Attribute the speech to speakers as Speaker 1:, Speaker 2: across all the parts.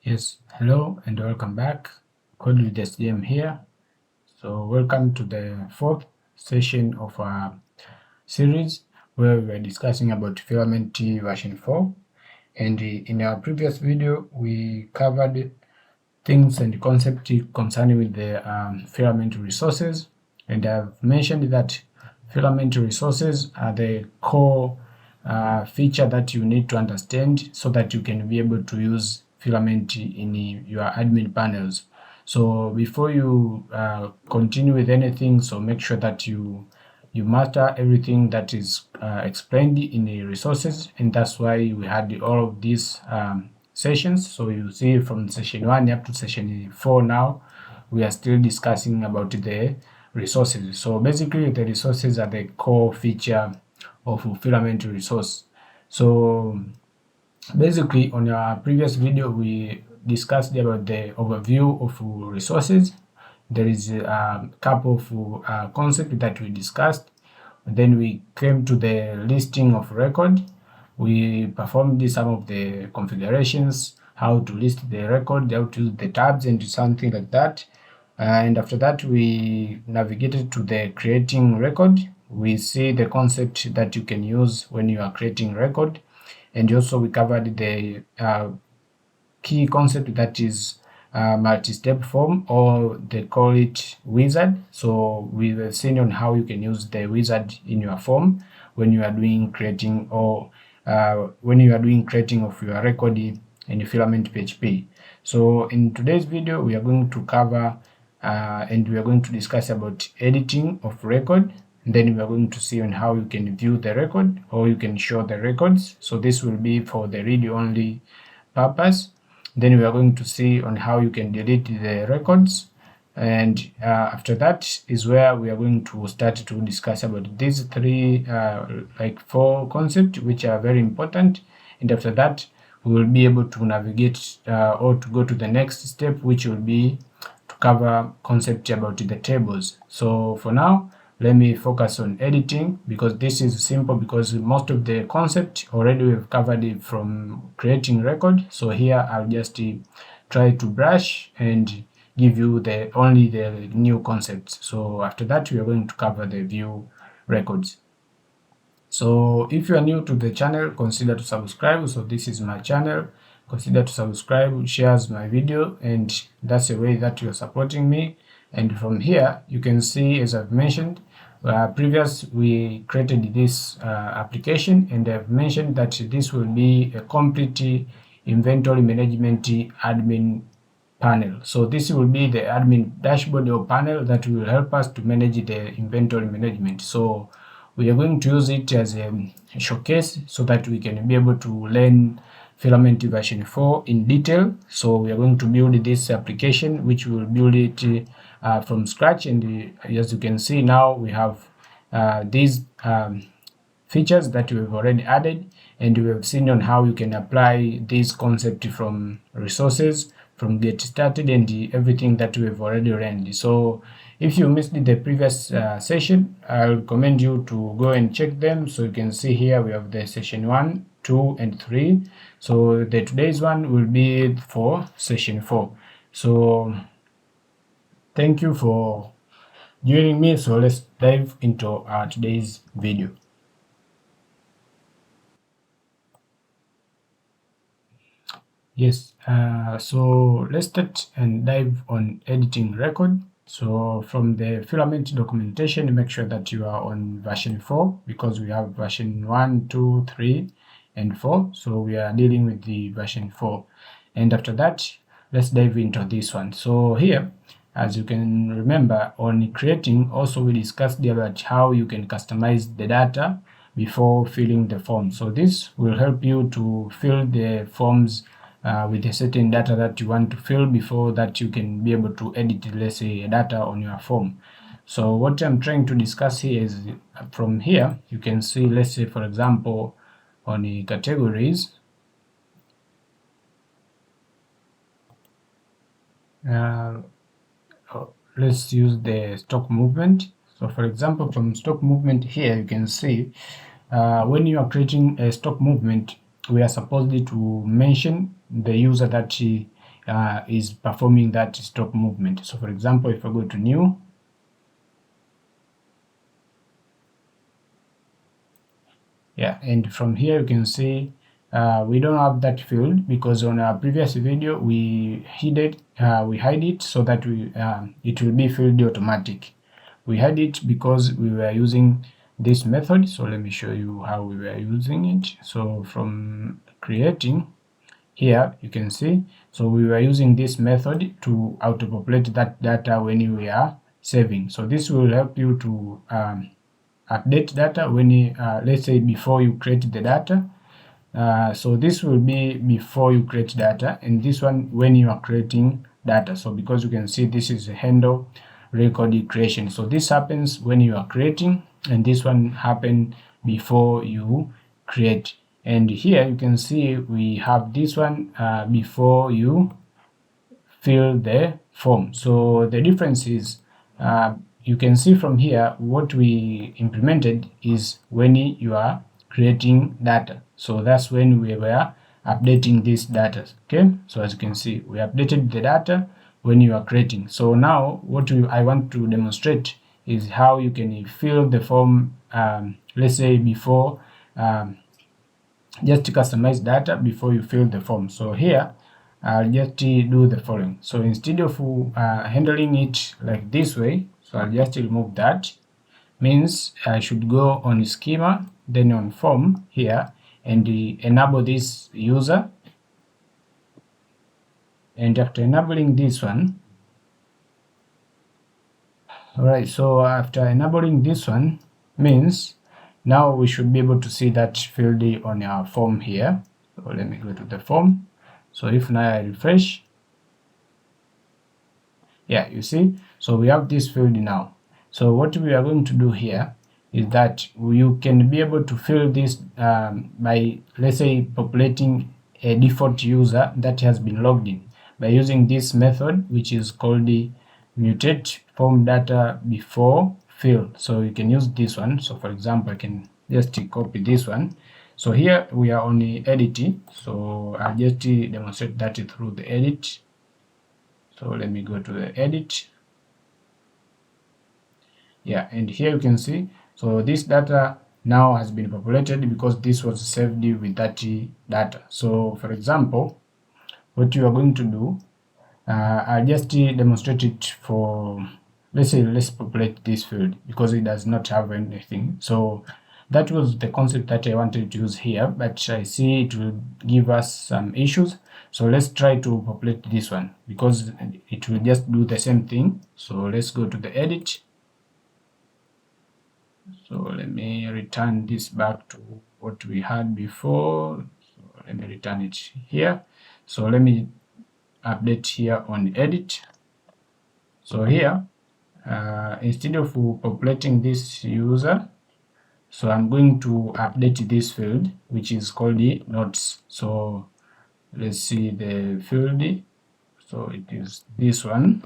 Speaker 1: Yes, hello and welcome back. Code with SDM here. So welcome to the fourth session of our series where we are discussing about Filament version 4. And in our previous video, we covered things and concepts concerning with the filament resources. And I've mentioned that filament resources are the core feature that you need to understand so that you can be able to use filament in your admin panels. So before you continue with anything, so make sure that you master everything that is explained in the resources, and that's why we had all of these sessions. So you see from session 1 up to session 4 now, we are still discussing about the resources. So basically the resources are the core feature of filament resource. So basically on our previous video we discussed about the overview of resources. There is a couple of concepts that we discussed. Then we came to the listing of record. We performed some of the configurations, how to list the record, how to use the tabs and something like that. And after that we navigated to the creating record. We see the concept that you can use when you are creating record, and also we covered the key concept that is multi-step form, or they call it wizard. So we were seeing on how you can use the wizard in your form when you are doing creating, or when you are doing creating of your record in FilamentPHP. So in today's video we are going to cover and we are going to discuss about editing of record. And then we are going to see on how you can view the record or you can show the records. So this will be for the read-only purpose. Then we are going to see on how you can delete the records, and after that is where we are going to start to discuss about these three like 4 concepts which are very important. And after that we will be able to navigate or to go to the next step, which will be to cover concept about the tables. So for now let me focus on editing, because this is simple, because most of the concept already we've covered it from creating record. So here I'll just try to brush and give you only the new concepts. So after that we are going to cover the view records. So if you are new to the channel, consider to subscribe. So this is my channel. Consider to subscribe, shares my video, and that's a way that you are supporting me. And from here you can see, as I've mentioned, previous we created this application, and I've mentioned that this will be a complete inventory management admin panel. So this will be the admin dashboard or panel that will help us to manage the inventory management. So we are going to use it as a showcase so that we can be able to learn Filament version 4 in detail. So we are going to build this application, which will build it from scratch. And as you can see now, we have these features that we have already added, and we have seen on how you can apply this concept from resources, from get started, and everything that we have already learned. So if you missed the previous session, I'll recommend you to go and check them. So you can see here we have the session 1, 2, and 3. So the today's one will be for session 4. So thank you for joining me. So let's dive into our today's video. Yes, so let's start and dive on editing record. So from the Filament documentation, make sure that you are on version 4, because we have version 1, 2, 3, and 4. So we are dealing with the version 4. And after that, let's dive into this one. So here, as you can remember, on creating, also we discussed about how you can customize the data before filling the form. So this will help you to fill the forms with a certain data that you want to fill before that you can be able to edit, let's say, data on your form. So what I'm trying to discuss here is, from here you can see, let's say for example on the categories, let's use the stock movement. So for example, from stock movement here you can see when you are creating a stock movement, we are supposed to mention the user that is performing that stock movement. So for example, if I go to new, yeah, and from here you can see we don't have that field because on our previous video we hid it so that it will be filled automatic. We had it because we were using this method. So let me show you how we were using it. So from creating, here you can see, so we were using this method to auto-populate that data when we are saving. So this will help you to update data when you, let's say before you create the data. So this will be before you create data, and this one when you are creating data. So because you can see this is a handle record creation. So this happens when you are creating, and this one happened before you create. And here you can see we have this one before you fill the form. So the difference is you can see from here what we implemented is when you are creating data. So that's when we were updating this data. Okay, so as you can see, we updated the data when you are creating. So now what I want to demonstrate is how you can fill the form, let's say before, just to customize data before you fill the form. So here I'll just do the following. So instead of handling it like this way, so I'll just remove that. Means I should go on schema, then on form here, and enable this user. And after enabling this one, alright, so after enabling this one means now we should be able to see that field on our form here. So let me go to the form. So if now I refresh, yeah, you see, so we have this field now. So what we are going to do here is that you can be able to fill this by, let's say, populating a default user that has been logged in by using this method, which is called the mutate form data before fill. So you can use this one. So for example, I can just copy this one. So here we are on the edit. So I'll just demonstrate that through the edit. So let me go to the edit. Yeah, and here you can see, so this data now has been populated because this was saved with that data. So for example, what you are going to do, I'll just demonstrate it for, let's say, let's populate this field because it does not have anything. So that was the concept that I wanted to use here, but I see it will give us some issues. So let's try to populate this one because it will just do the same thing. So let's go to the edit. So let me return this back to what we had before. So let me return it here. So let me update here on edit. So here, instead of populating this user, so I'm going to update this field, which is called the notes. So let's see the field. So it is this one.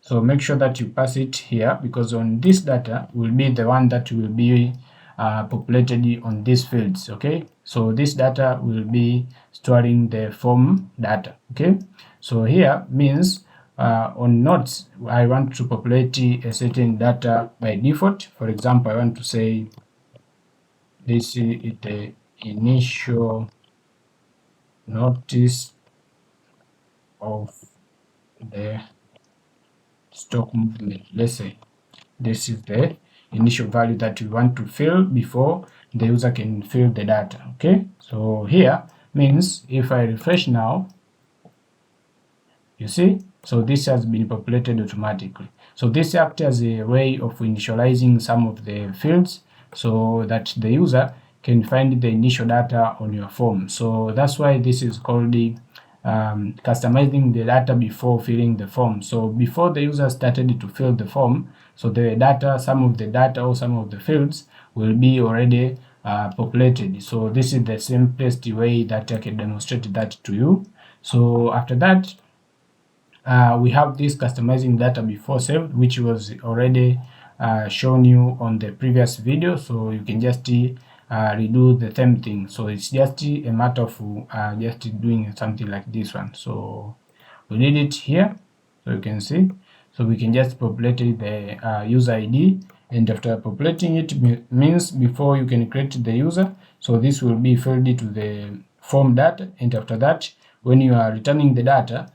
Speaker 1: So make sure that you pass it here because on this data will be the one that will be populated on these fields. Okay, so this data will be storing the form data. Okay, so here means on nodes I want to populate a certain data by default. For example, I want to say this is the initial notice of the stock movement. Let's say this is the initial value that we want to fill before the user can fill the data. Okay, so here means if I refresh now, you see, so this has been populated automatically. So this acts as a way of initializing some of the fields so that the user can find the initial data on your form. So that's why this is called the customizing the data before filling the form. So before the user started to fill the form, so the data, some of the data or some of the fields will be already populated. So this is the simplest way that I can demonstrate that to you. So after that, we have this customizing data before saved, which was already shown you on the previous video. So you can just redo the same thing. So it's just a matter of just doing something like this one. So we did it here, so you can see. So we can just populate the user ID, and after populating it means before you can create the user, so this will be filled to the form data, and after that when you are returning the data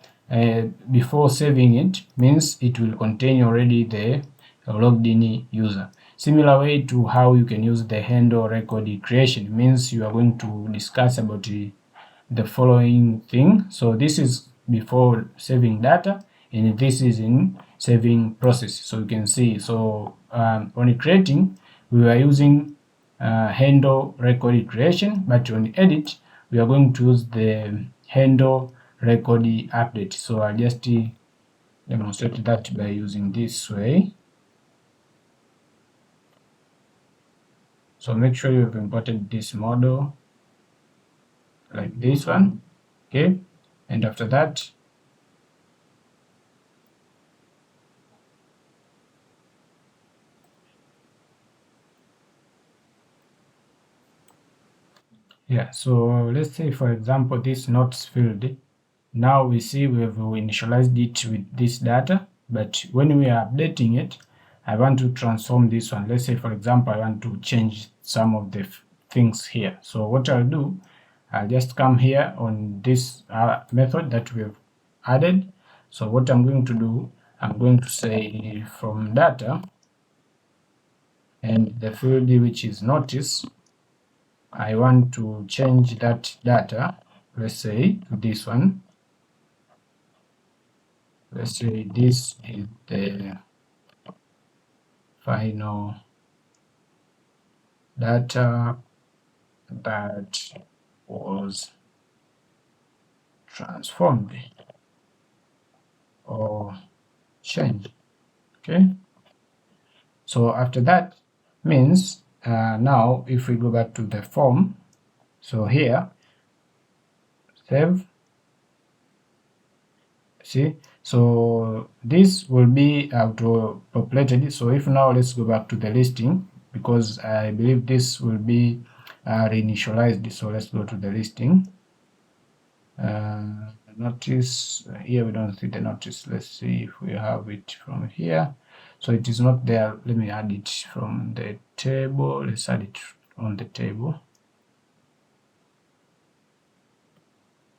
Speaker 1: before saving it means it will contain already the logged in user. Similar way to how you can use the handle record creation means you are going to discuss about the following thing. So this is before saving data, and this is in saving process. So you can see, so on creating we were using handle record creation, but on edit we are going to use the handle record update. So I'll just demonstrate that by using this way. So make sure you've imported this model like this one, okay, and after that yeah, so let's say for example this notes field, now we see we have initialized it with this data, but when we are updating it I want to transform this one. Let's say for example I want to change some of the things here. So what I'll do, I'll just come here on this method that we've added. So what I'm going to do, I'm going to say from data, and the field which is notice, I want to change that data, let's say to this one. Let's say this is the final data that was transformed or changed. Okay, so after that means now if we go back to the form, so here save, see, so this will be auto populated. So if now let's go back to the listing, because I believe this will be reinitialized. So let's go to the listing. Notice here we don't see the notice. Let's see if we have it from here. So it is not there. Let me add it from the table. Let's add it on the table.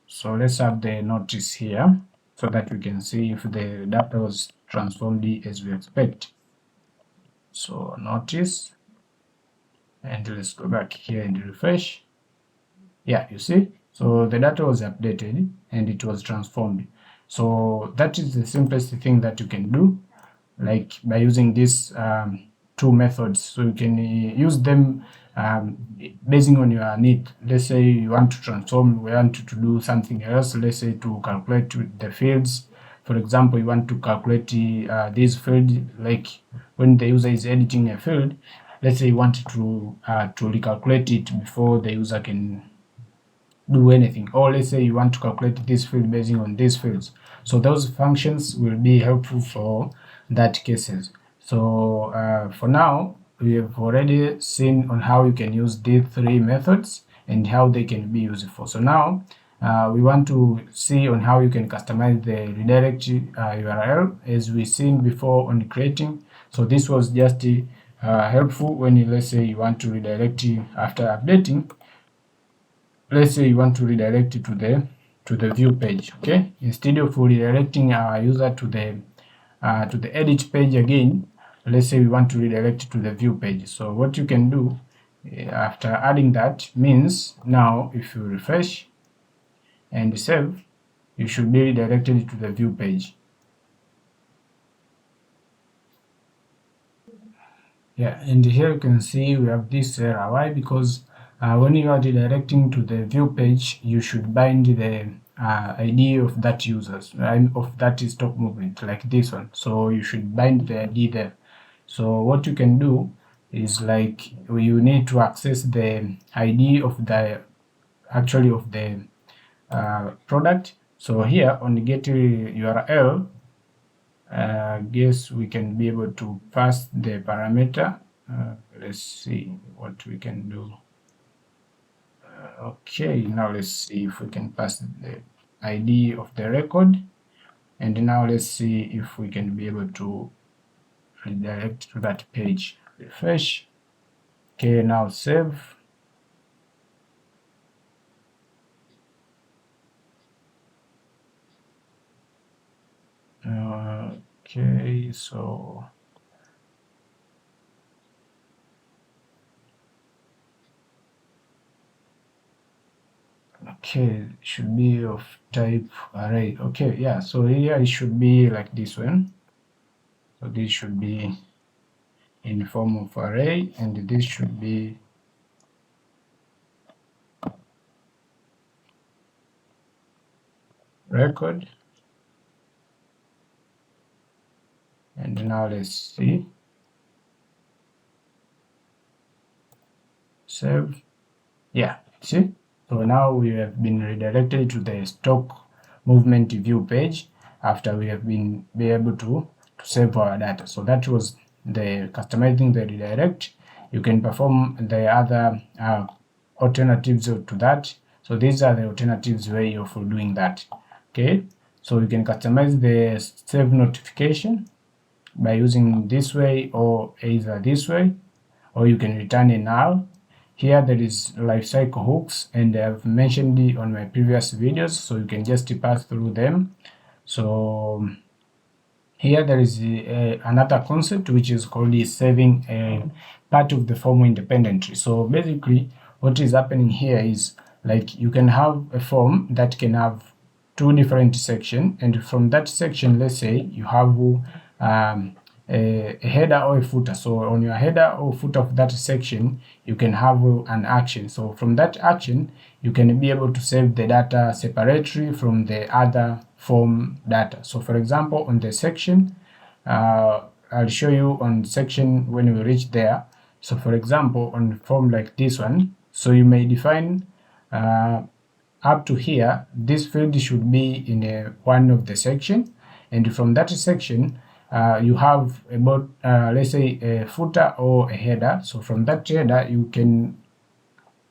Speaker 1: So let's have the notice here so that we can see if the data was transformed as we expect. So notice, and let's go back here and refresh. Yeah, you see, so the data was updated and it was transformed. So that is the simplest thing that you can do, like by using these two methods. So you can use them basing on your need. Let's say you want to transform, we want to do something else, let's say to calculate with the fields. For example, you want to calculate this field, like when the user is editing a field, let's say you want to recalculate it before the user can do anything, or let's say you want to calculate this field based on these fields. So those functions will be helpful for that cases. So for now we have already seen on how you can use these three methods and how they can be useful. So now we want to see on how you can customize the redirect URL as we seen before on creating. So this was just helpful when you, let's say you want to redirect after updating. Let's say you want to redirect it to the view page. Okay, instead of redirecting our user to the edit page again, let's say we want to redirect it to the view page. So what you can do after adding that means now if you refresh and save, you should be redirected to the view page. Yeah, and here you can see we have this error. Why? Because when you are redirecting to the view page, you should bind the ID of that user, of that stock movement, like this one. So you should bind the ID there. So what you can do is, like, you need to access the ID of the product. So here on get URL, guess we can be able to pass the parameter. Let's see what we can do. Okay, now let's see if we can pass the ID of the record, and now let's see if we can be able to redirect to that page. Refresh. Okay, now save. Okay, so okay, it should be of type array. Okay, yeah, so here it should be like this one. So this should be in form of array, and this should be record. And now let's see. Save. Yeah, see? So now we have been redirected to the stock movement view page after we have been able to save our data. So that was the customizing the redirect. You can perform the other alternatives to that. So these are the alternatives way of doing that. Okay, so you can customize the save notification by using this way or either this way, or you can return a null. Here there is lifecycle hooks, and I've mentioned it on my previous videos, so you can just pass through them. So here there is another concept which is called saving a part of the form independently. So basically what is happening here is, like, you can have a form that can have two different sections, and from that section, let's say you have a header or a footer. So on your header or footer of that section, you can have an action. So from that action, you can be able to save the data separately from the other form data. So for example, on the section, I'll show you on section when we reach there. So for example, on form like this one, so you may define up to here, this field should be in one of the section, and from that section, you have about let's say a footer or a header. So from that header, you can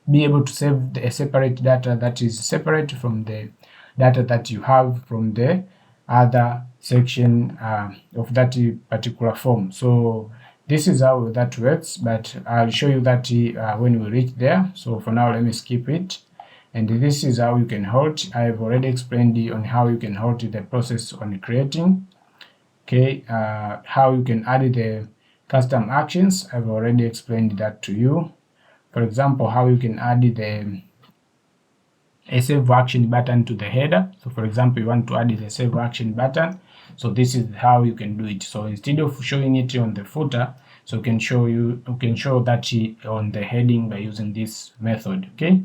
Speaker 1: be able to save a separate data that is separate from the data that you have from the other section of that particular form. So this is how that works, but I'll show you that when we reach there. So for now, let me skip it. And this is how you can halt. I've already explained on how you can halt the process on creating. Okay, how you can add the custom actions, I've already explained that to you. For example, how you can add a save action button to the header. So for example, you want to add the save action button, so this is how you can do it. So instead of showing it on the footer, so you can show that on the heading by using this method. Okay,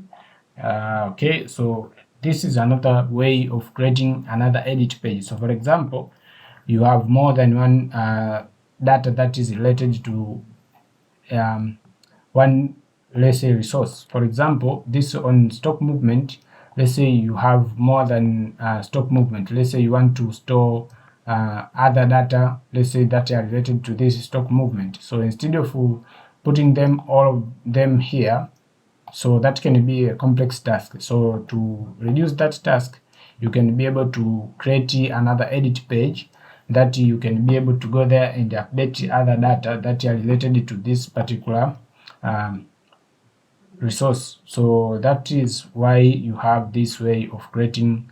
Speaker 1: okay, so this is another way of creating another edit page. So for example, you have more than one data that is related to one, let's say, resource. For example, this on stock movement, let's say you have more than stock movement. Let's say you want to store other data, let's say, that are related to this stock movement. So instead of putting them all of them here, so that can be a complex task. So to reduce that task, you can be able to create another edit page that you can be able to go there and update other data that are related to this particular resource. So that is why you have this way of creating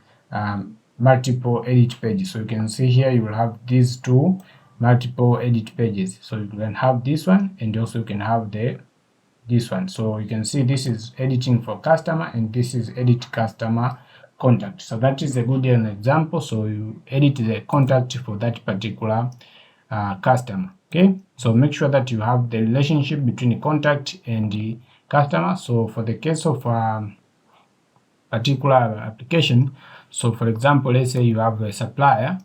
Speaker 1: multiple edit pages. So you can see here you will have these two multiple edit pages. So you can have this one, and also you can have this one. So you can see this is editing for customer, and this is edit customer contact. So that is a good example. So you edit the contact for that particular customer. Okay, so make sure that you have the relationship between the contact and the customer. So for the case of particular application, so for example, let's say you have a supplier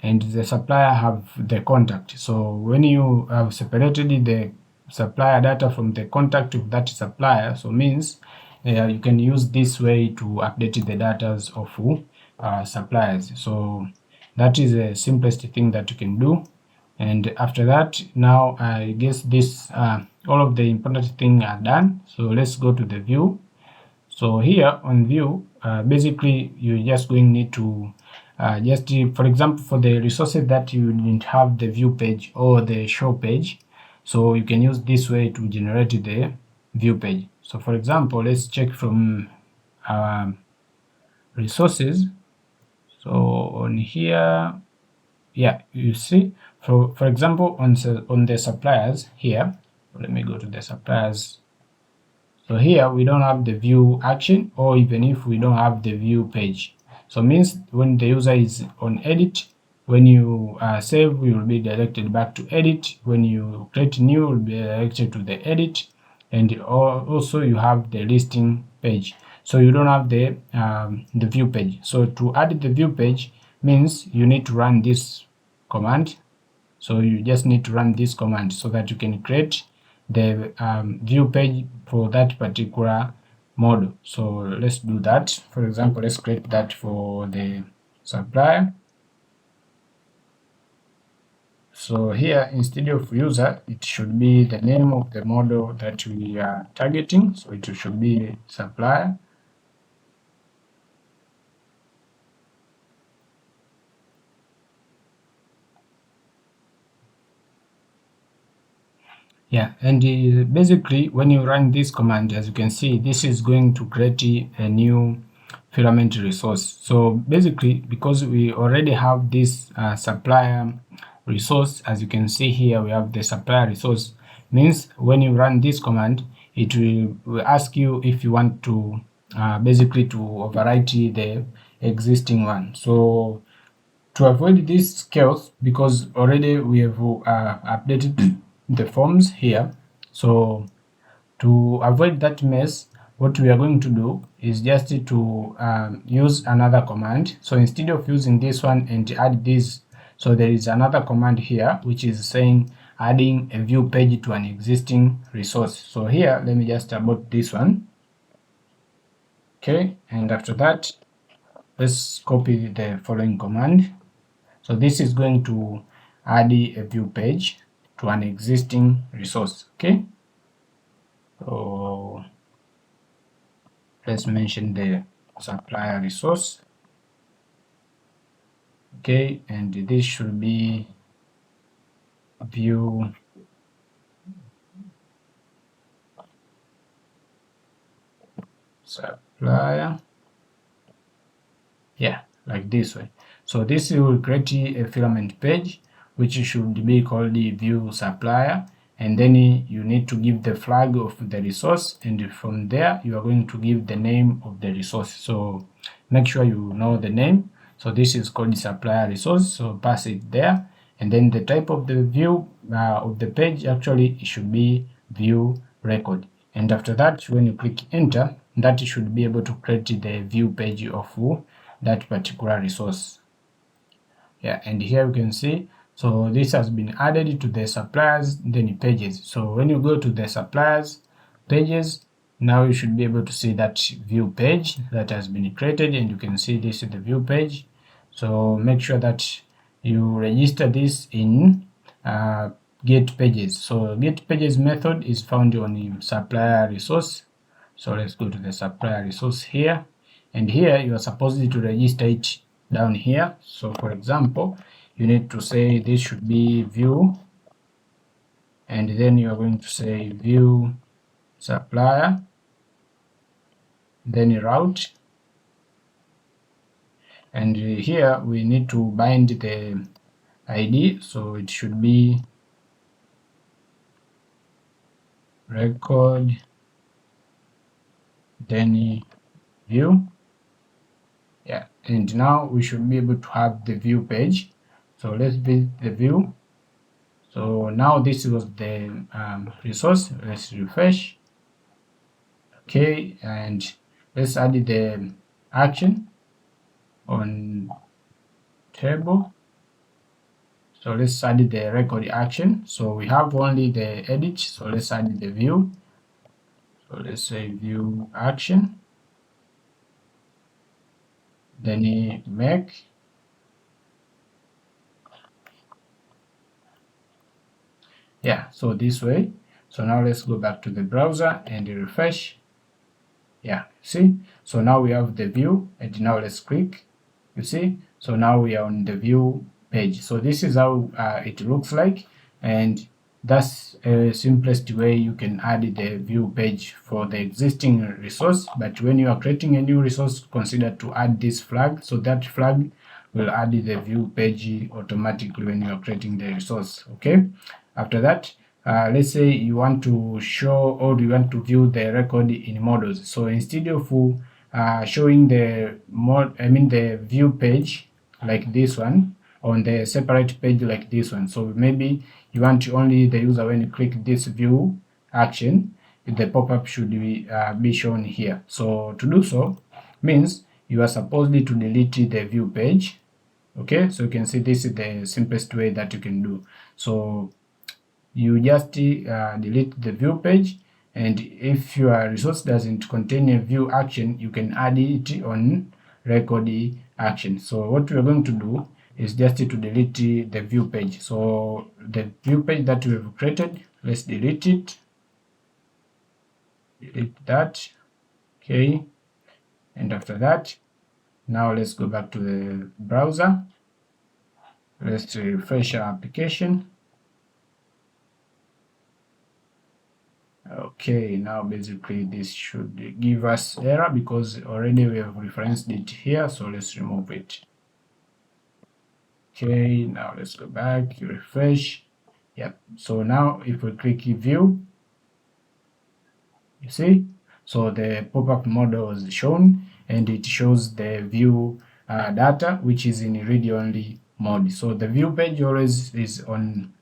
Speaker 1: and the supplier have the contact. So when you have separated the supplier data from the contact of that supplier, so means you can use this way to update the data of suppliers. So that is the simplest thing that you can do. And after that, now I guess this all of the important things are done. So let's go to the view. So here on view, basically you're just going to need to for example, for the resources that you didn't have the view page or the show page, so you can use this way to generate the view page. So for example, let's check from resources. So on here, yeah, you see, for example, on the suppliers here, let me go to the suppliers. So here we don't have the view action, or even if we don't have the view page. So means when the user is on edit, when you save, you will be directed back to edit. When you create new, you will be directed to the edit, and also you have the listing page. So you don't have the view page. So to add the view page means you need to run this command. So you just need to run this command so that you can create the view page for that particular model. So let's do that. For example, let's create that for the supplier. So here, instead of user, it should be the name of the model that we are targeting. So it should be supplier. Yeah, and basically when you run this command, as you can see, this is going to create a new filament resource. So basically, because we already have this supplier resource, as you can see here, we have the supplier resource, means when you run this command, it will ask you if you want to basically to overwrite the existing one. So to avoid this chaos, because already we have updated the forms here, so to avoid that mess, what we are going to do is just to use another command. So instead of using this one and add this, so there is another command here which is saying adding a view page to an existing resource. So here, let me just abort this one. Okay, and after that, let's copy the following command. So this is going to add a view page to an existing resource. Okay, so let's mention the supplier resource. Okay, and this should be view supplier. Yeah, like this way. So this will create a filament page which should be called the view supplier, and then you need to give the flag of the resource, and from there you are going to give the name of the resource. So make sure you know the name. So this is called supplier resource, so pass it there, and then the type of the view of the page, actually it should be view record. And after that, when you click enter, that should be able to create the view page of that particular resource. Yeah, and here you can see, so this has been added to the suppliers then pages. So when you go to the suppliers pages, now you should be able to see that view page that has been created, and you can see this is the view page. So make sure that you register this in get pages. So get pages method is found on the supplier resource. So let's go to the supplier resource here, and here you are supposed to register it down here. So for example, you need to say this should be view, and then you are going to say view supplier, then route, and here we need to bind the ID, so it should be record then view. Yeah, and now we should be able to have the view page. So let's visit the view. So now this was the resource. Let's refresh. Okay, and let's add the action on table. So let's add the record action. So we have only the edit, so let's add the view. So let's say view action, then make. Yeah, so this way. So now let's go back to the browser and refresh. Yeah, see, so now we have the view, and now let's click. You see, so now we are on the view page. So this is how it looks like, and that's a simplest way you can add the view page for the existing resource. But when you are creating a new resource, consider to add this flag, so that flag will add the view page automatically when you are creating the resource. Okay, after that, let's say you want to show or you want to view the record in models. So instead of showing the the view page like this one on the separate page like this one, so maybe you want only the user, when you click this view action, the pop-up should be shown here. So to do so means you are supposed to delete the view page. Okay, so you can see this is the simplest way that you can do. So you just delete the view page, and if your resource doesn't contain a view action, you can add it on record action. So what we're going to do is just to delete the view page. So the view page that we have created, let's delete it, delete that. Okay, and after that, now let's go back to the browser, let's refresh our application. Okay, now basically this should give us error because already we have referenced it here, so let's remove it. Okay, now let's go back, refresh. Yep, so now if we click view, you see, so the pop-up model is shown and it shows the view data, which is in read-only mode. So the view page always is on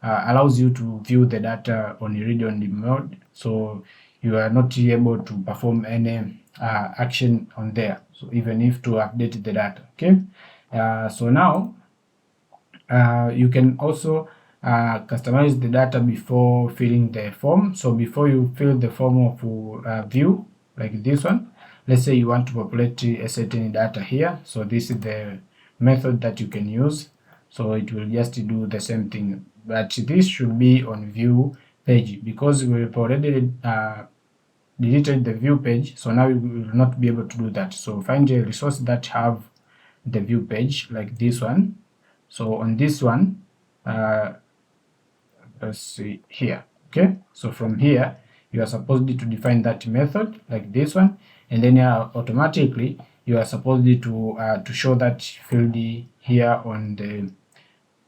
Speaker 1: allows you to view the data on read-only mode, so you are not able to perform any action on there, so even if to update the data. Okay, so now you can also customize the data before filling the form. So before you fill the form of view like this one, let's say you want to populate a certain data here, so this is the method that you can use. So it will just do the same thing, but this should be on view page because we've already deleted the view page, so now you will not be able to do that. So find a resource that have the view page like this one. So on this one, let's see here. Okay, so from here you are supposed to define that method like this one, and then automatically you are supposed to show that field here on the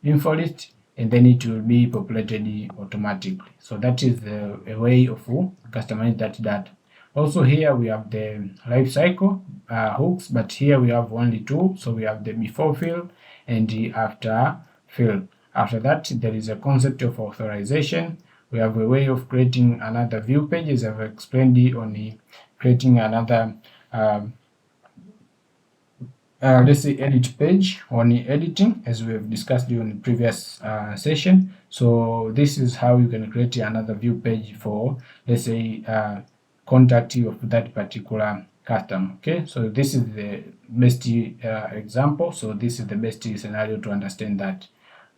Speaker 1: Infolists, and then it will be populated automatically. So that is a way of customizing that data. Also here we have the life cycle hooks, but here we have only two. So we have the before field and the after field. After that, there is a concept of authorization. We have a way of creating another view page, as I've explained on creating another let's say edit page on editing, as we have discussed on the previous session. So this is how you can create another view page for, let's say, contact of that particular customer. Okay, so this is the best example. So this is the best scenario to understand that.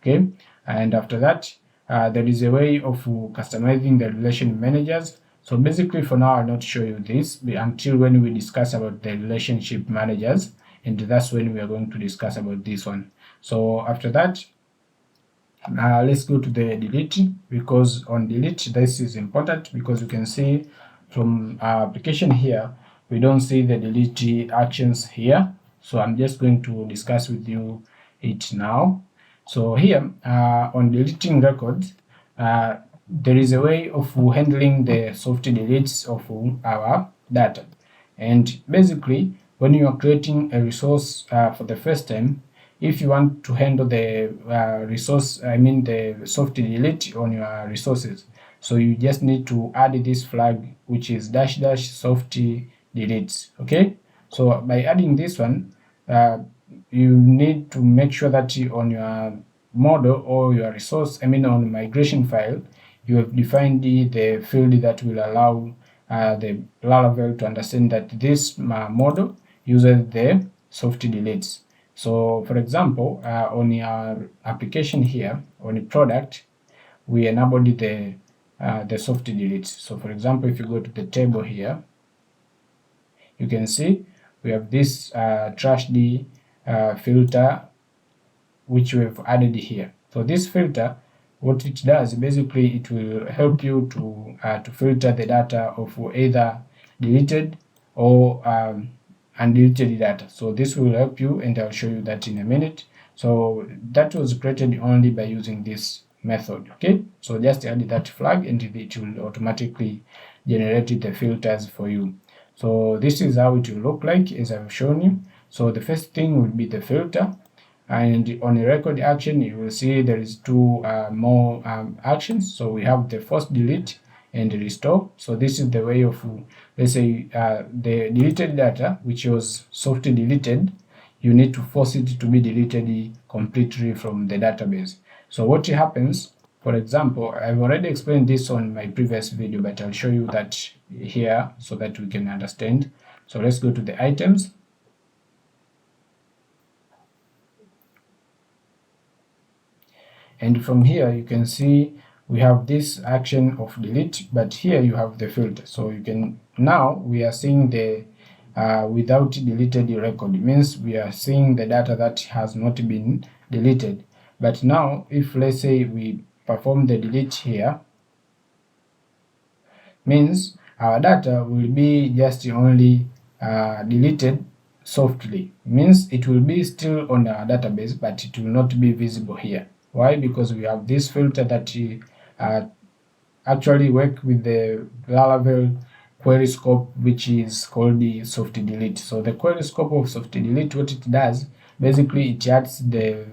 Speaker 1: Okay, and after that, there is a way of customizing the relation managers. So basically for now I'll not show you this until when we discuss about the relationship managers, and that's when we are going to discuss about this one. So after that, let's go to the delete, because on delete this is important, because you can see from our application here we don't see the delete actions here. So I'm just going to discuss with you it now. So here on deleting records, there is a way of handling the soft deletes of our data, and basically when you are creating a resource for the first time, if you want to handle the the soft delete on your resources, so you just need to add this flag, which is -- soft deletes. Okay, so by adding this one, you need to make sure that on your model or your resource, on migration file, you have defined the field that will allow the Laravel to understand that this model uses the soft deletes. So for example, on your application here, on the product, we enabled the soft deletes. So for example, if you go to the table here, you can see we have this trash D filter which we've added here. So this filter, what it does, basically it will help you to filter the data of either deleted or undeleted data. So this will help you, and I'll show you that in a minute. So that was created only by using this method. Okay, so just add that flag and it will automatically generate the filters for you. So this is how it will look like as I've shown you. So the first thing will be the filter, and on a record action you will see there is two more actions. So we have the force delete and restore. So this is the way of, let's say the deleted data which was soft deleted, you need to force it to be deleted completely from the database. So what happens, for example, I've already explained this on my previous video, but I'll show you that here so that we can understand. So let's go to the items. And from here you can see we have this action of delete, but here you have the filter. So you can, now we are seeing the without deleted record, it means we are seeing the data that has not been deleted. But now if let's say we perform the delete here, means our data will be just only deleted softly, means it will be still on our database but it will not be visible here. Why? Because we have this filter that actually work with the Laravel query scope, which is called the soft delete. So the query scope of soft delete, what it does, basically it adds the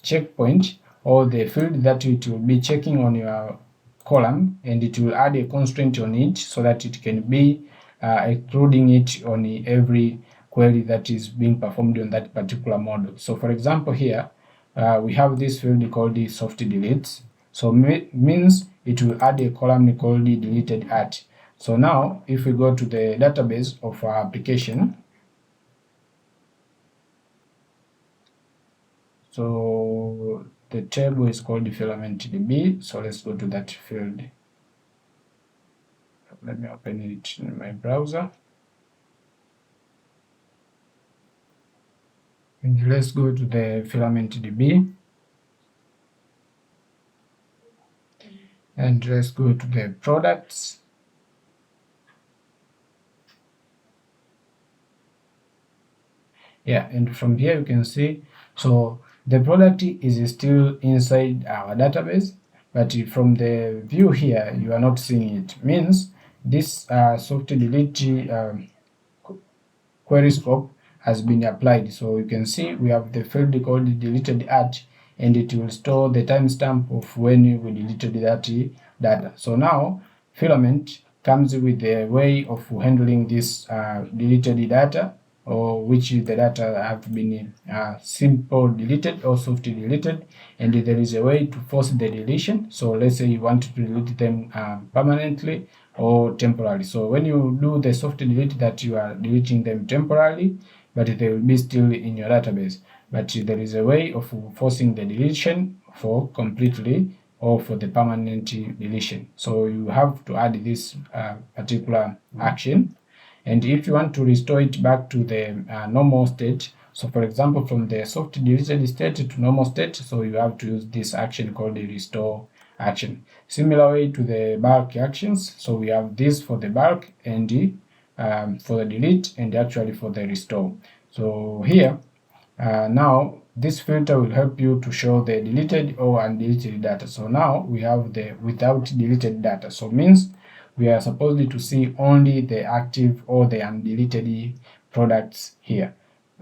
Speaker 1: checkpoint or the field that it will be checking on your column, and it will add a constraint on it so that it can be excluding it on every query that is being performed on that particular model. So for example here we have this field called the soft delete. So means it will add a column called the deleted at. So now if we go to the database of our application, so the table is called FilamentDB. So let's go to that field. Let me open it in my browser. And let's go to the FilamentDB. And let's go to the products. Yeah, and from here you can see, so the product is still inside our database, but from the view here you are not seeing it. Means this soft delete query scope has been applied. So you can see we have the field called deleted at, and it will store the timestamp of when we deleted that data. So now Filament comes with a way of handling this deleted data, or which the data have been simple deleted or soft deleted, and there is a way to force the deletion. So let's say you want to delete them permanently or temporarily. So when you do the soft delete, that you are deleting them temporarily, but they will be still in your database. But there is a way of forcing the deletion for completely or for the permanent deletion. So you have to add this particular action. And if you want to restore it back to the normal state, so for example from the soft deleted state to normal state, so you have to use this action called the restore action. Similarly to the bulk actions, so we have this for the bulk and for the delete and actually for the restore. So here now this filter will help you to show the deleted or undeleted data. So now we have the without deleted data, so means we are supposed to see only the active or the undeleted products here.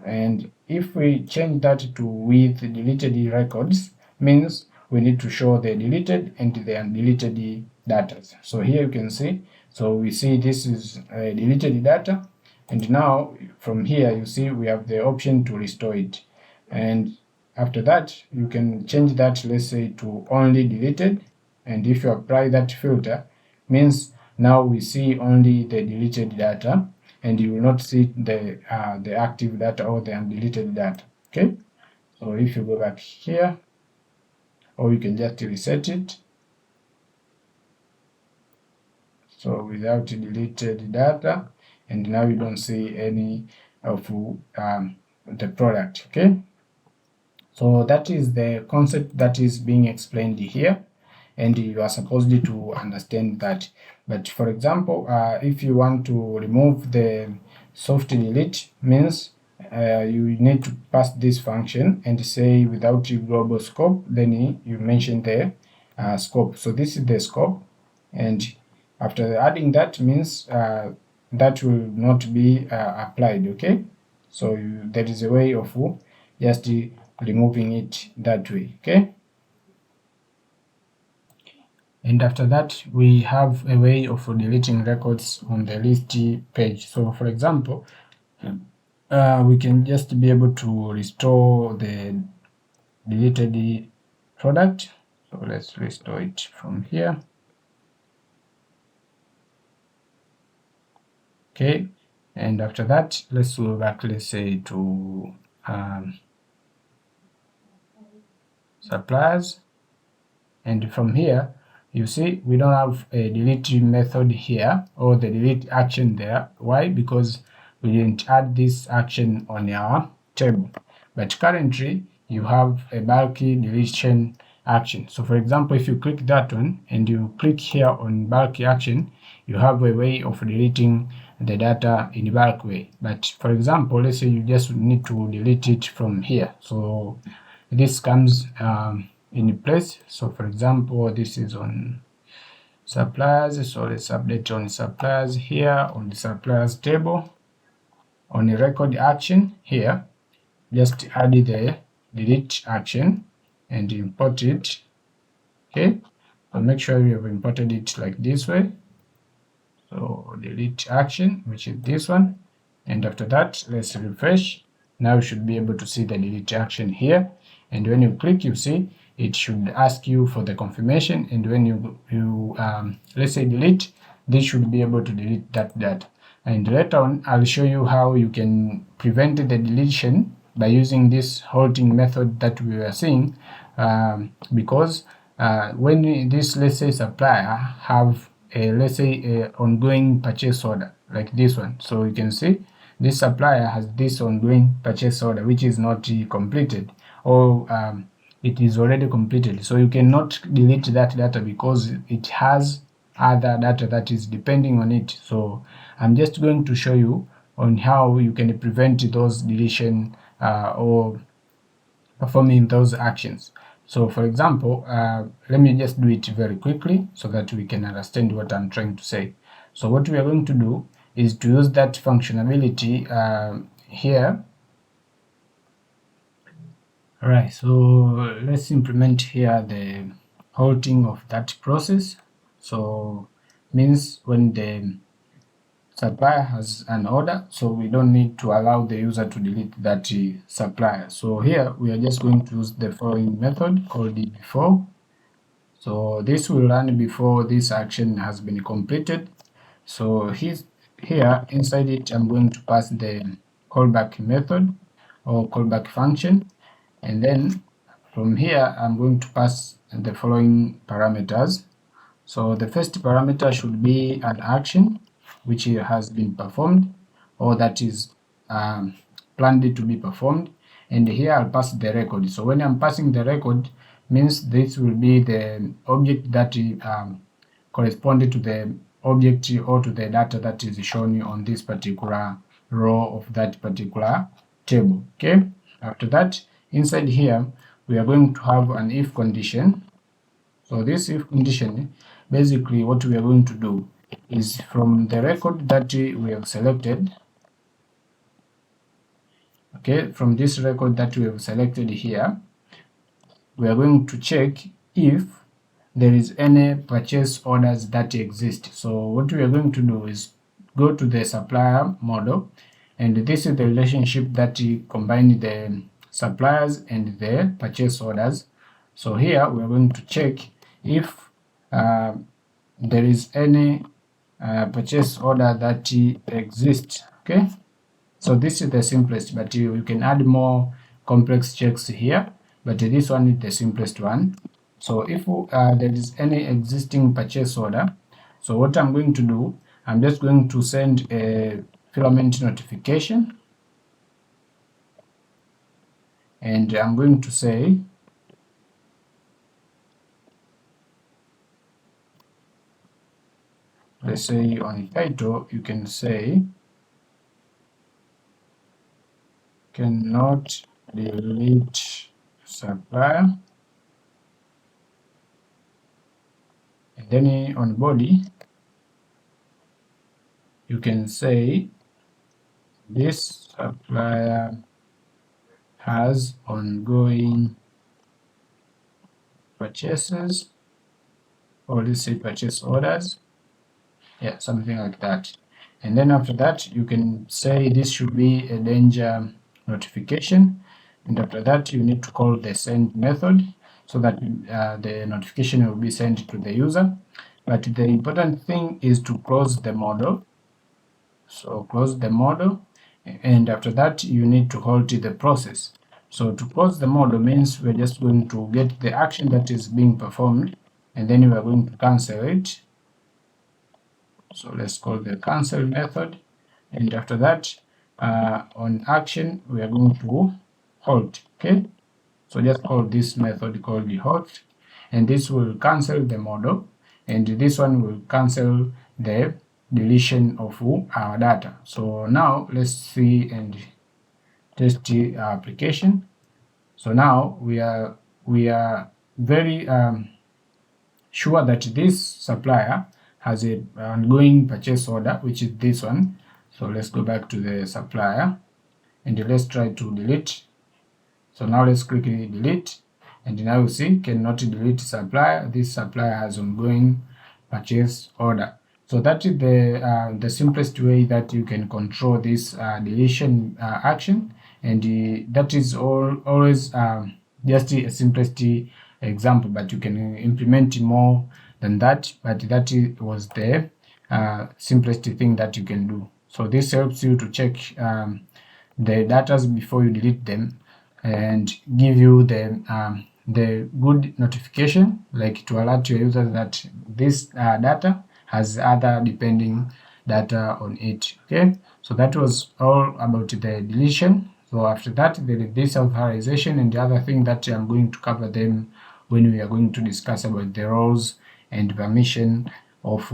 Speaker 1: And if we change that to with deleted records, means we need to show the deleted and the undeleted data. So here you can see, so we see this is deleted data, and now from here you see we have the option to restore it. And after that you can change that, let's say, to only deleted, and if you apply that filter, means now we see only the deleted data, and you will not see the active data or the undeleted data. Okay, so if you go back here, or you can just reset it. So without deleted data, and now you don't see any of the product. Okay, so that is the concept that is being explained here, and you are supposed to understand that. But for example, if you want to remove the soft delete, means you need to pass this function and say without global scope, then you mention the scope. So this is the scope, and after adding that means that will not be applied. Okay, so there is a way of just removing it that way. Okay, and after that we have a way of deleting records on the list page. So for example, we can just be able to restore the deleted product. So let's restore it from here. Okay, and after that let's go back, let's say to suppliers, and from here you see we don't have a delete method here or the delete action there. Why? Because we didn't add this action on our table, but currently you have a bulky deletion action. So for example, if you click that one and you click here on bulky action, you have a way of deleting the data in bulk way. But for example, let's say you just need to delete it from here, so this comes in place. So for example, this is on suppliers, so let's update on suppliers here, on the suppliers table, on the record action here, just add the delete action and import it. Okay, so make sure you have imported it like this way. So delete action, which is this one, and after that let's refresh. Now you should be able to see the delete action here, and when you click, you see it should ask you for the confirmation, and when you let's say delete, this should be able to delete that data. And later on I'll show you how you can prevent the deletion by using this halting method that we were seeing, because when this, let's say, supplier have a, let's say, a ongoing purchase order like this one, so you can see this supplier has this ongoing purchase order which is not completed, or it is already completed, so you cannot delete that data because it has other data that is depending on it. So I'm just going to show you on how you can prevent those deletion or performing those actions. So for example, let me just do it very quickly so that we can understand what I'm trying to say. So what we are going to do is to use that functionality here. Alright, so let's implement here the halting of that process. So means when the supplier has an order, so we don't need to allow the user to delete that supplier. So here we are just going to use the following method called before. So this will run before this action has been completed. So here inside it I'm going to pass the callback method or callback function, and then from here I'm going to pass the following parameters. So the first parameter should be an action which has been performed or that is planned to be performed, and here I'll pass the record. So when I'm passing the record, means this will be the object that corresponded to the object or to the data that is shown on this particular row of that particular table. Okay, after that inside here we are going to have an if condition. So this if condition, basically what we are going to do is from the record that we have selected, okay, from this record that we have selected here, we are going to check if there is any purchase orders that exist. So what we are going to do is go to the supplier model, and this is the relationship that combines the suppliers and the purchase orders. So here we are going to check if there is any purchase order that exists. Okay, so this is the simplest, but you can add more complex checks here, but this one is the simplest one. So if there is any existing purchase order, so what I'm going to do, I'm just going to send a filament notification, and I'm going to say let's say on title you can say cannot delete supplier, and then on body you can say this supplier has ongoing purchases, or let's say purchase orders, yeah, something like that. And then after that you can say this should be a danger notification, and after that you need to call the send method so that the notification will be sent to the user. But the important thing is to close the model. So close the model, and after that you need to halt the process. So to close the model means we're just going to get the action that is being performed, and then we are going to cancel it. So let's call the cancel method, and after that on action we are going to halt. Okay, so just call this method called the halt, and this will cancel the model, and this one will cancel the deletion of our data. So now let's see and test the application. So now we are very sure that this supplier has a ongoing purchase order, which is this one. So let's go back to the supplier and let's try to delete. So now let's click delete, and now you see cannot delete supplier. This supplier has ongoing purchase order. So that is the simplest way that you can control this deletion action, and that is always just a simplest example, but you can implement more than that, but that was the simplest thing that you can do. So this helps you to check the data before you delete them, and give you the good notification, like to alert your users that this data has other depending data on it. Okay, so that was all about the deletion. So after that there is this authorization and the other thing that I'm going to cover them when we are going to discuss about the roles and permission of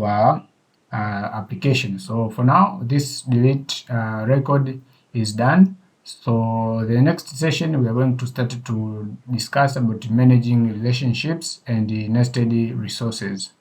Speaker 1: application. So for now this delete record is done. So the next session we are going to start to discuss about managing relationships and nested resources.